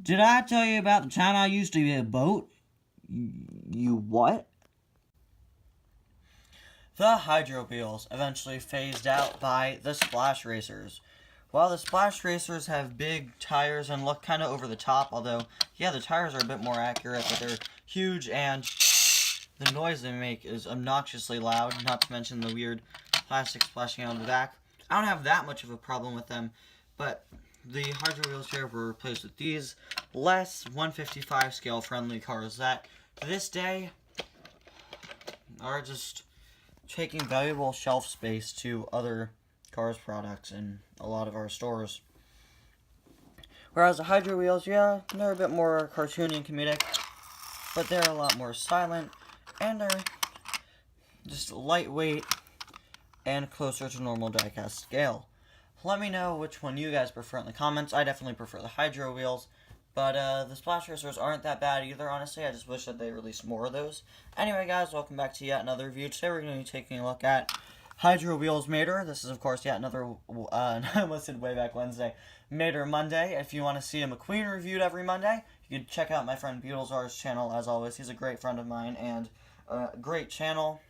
Did I tell you about the time I used to be a boat? You what? The Hydro Wheels eventually phased out by the Splash Racers. While the Splash Racers have big tires and look kind of over the top, although, yeah, the tires are a bit more accurate, but they're huge and the noise they make is obnoxiously loud, not to mention the weird plastic splashing out of the back. I don't have that much of a problem with them, but the Hydro Wheels here were replaced with these less 155 scale friendly cars that, to this day, are just taking valuable shelf space to other Cars products in a lot of our stores. Whereas the Hydro Wheels, yeah, they're a bit more cartoony and comedic, but they're a lot more silent, and they're just lightweight and closer to normal diecast scale. Let me know which one you guys prefer in the comments. I definitely prefer the Hydro Wheels, but the Splash Racers aren't that bad either, honestly. I just wish that they released more of those. Anyway, guys, welcome back to yet another review. Today we're going to be taking a look at Hydro Wheels Mater. This is, of course, yet another, I almost said way back Wednesday, Mater Monday. If you want to see a McQueen reviewed every Monday, you can check out my friend Beetlesar's channel, as always. He's a great friend of mine and a great channel.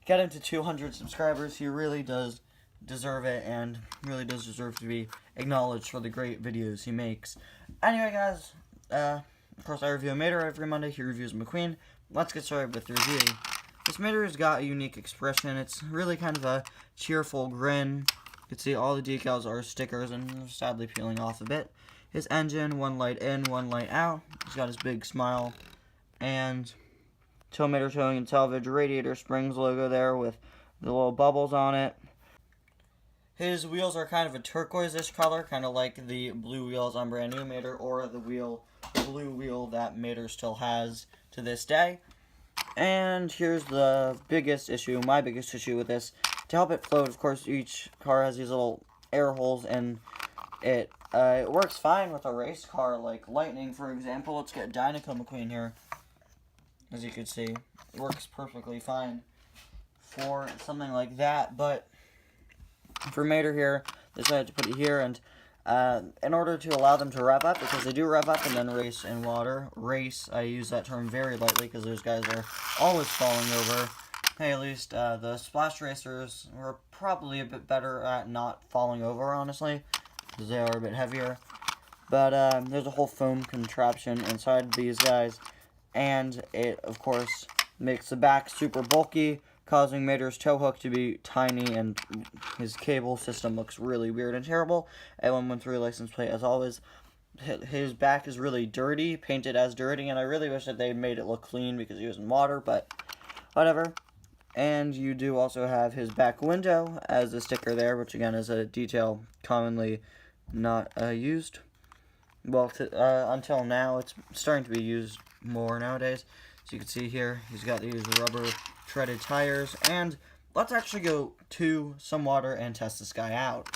Get him to 200 subscribers. He really does deserve it and really does deserve to be acknowledged for the great videos he makes. Anyway, guys, of course, I review a Mater every Monday. He reviews McQueen. Let's get started with the review. This Mater has got a unique expression. It's really kind of a cheerful grin. You can see all the decals are stickers and they're sadly peeling off a bit. His engine, one light in, one light out. He's got his big smile. And Tow-Mater Towing and Salvage Radiator Springs logo there with the little bubbles on it. His wheels are kind of a turquoise-ish color, kind of like the blue wheels on brand new Mater or the blue wheel that Mater still has to this day. And here's the biggest issue, my biggest issue with this. To help it float, of course, each car has these little air holes, and it works fine with a race car like Lightning, for example. Let's get Dinoco McQueen here. As you can see, it works perfectly fine for something like that. But for Mater here, they decided to put it here, and in order to allow them to rev up, because they do rev up and then race in water. Race, I use that term very lightly because those guys are always falling over. Hey, at least the Splash Racers were probably a bit better at not falling over, honestly, because they are a bit heavier. But there's a whole foam contraption inside these guys, and it, of course, makes the back super bulky, causing Mater's tow hook to be tiny, and his cable system looks really weird and terrible. A113 license plate, as always. His back is really dirty, painted as dirty, and I really wish that they made it look clean because he was in water, but whatever. And you do also have his back window as a sticker there, which again is a detail commonly not used. Well, until now, it's starting to be used more nowadays. So you can see here, he's got these rubber treaded tires, and let's actually go to some water and test this guy out.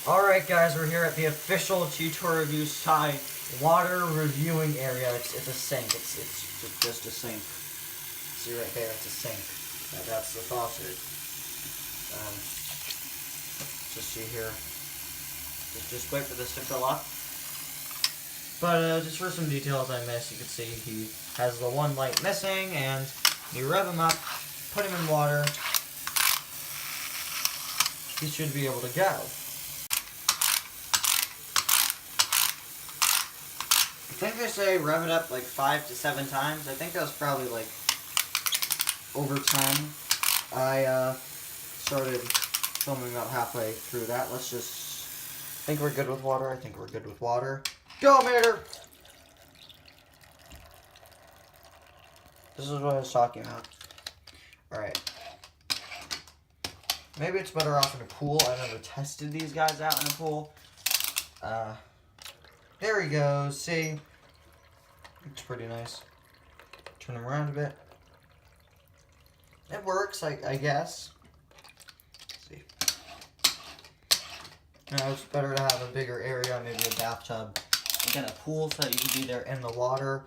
Alright guys, we're here at the official G-Tour Review side water reviewing area. It's a sink, it's just a sink. See right there, it's a sink. That's the faucet. Just see here. Just wait for this to fill up. But just for some details I missed, you can see he has the one light missing, and you rev him up, put him in water, he should be able to go. I think they say rev it up like 5 to 7 times. I think that was probably like over 10. I started filming about halfway through that. Let's just, I think we're good with water. I think we're good with water. Go, Mater! This is what I was talking about. Alright. Maybe it's better off in a pool. I've never tested these guys out in a pool. There he goes. See? It's pretty nice. Turn him around a bit. It works, I guess. Let's see. Now, it's better to have a bigger area, maybe a bathtub. Again, a pool so that you can be there in the water.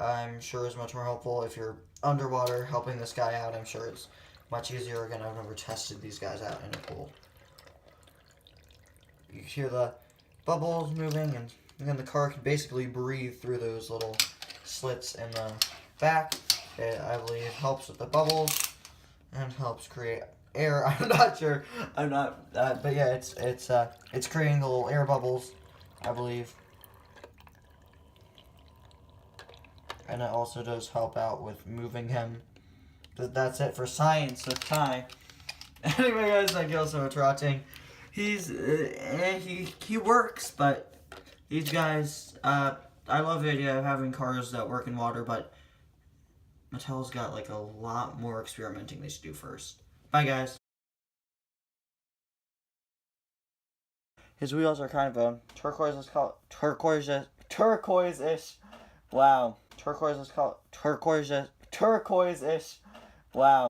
I'm sure is much more helpful. If you're underwater helping this guy out, I'm sure it's much easier. Again, I've never tested these guys out in a pool. You hear the bubbles moving, and And then the car can basically breathe through those little slits in the back. It, I believe, helps with the bubbles and helps create air. I'm not sure. I'm not. But yeah, it's creating the little air bubbles, I believe. And it also does help out with moving him. That's it for science with Ty. Anyway, guys, thank you all so much for watching. He works, but these guys, I love the idea of having cars that work in water, but Mattel's got like a lot more experimenting they should do first. Bye, guys. His wheels are kind of a turquoise-ish. Wow. Turquoise-ish. Wow.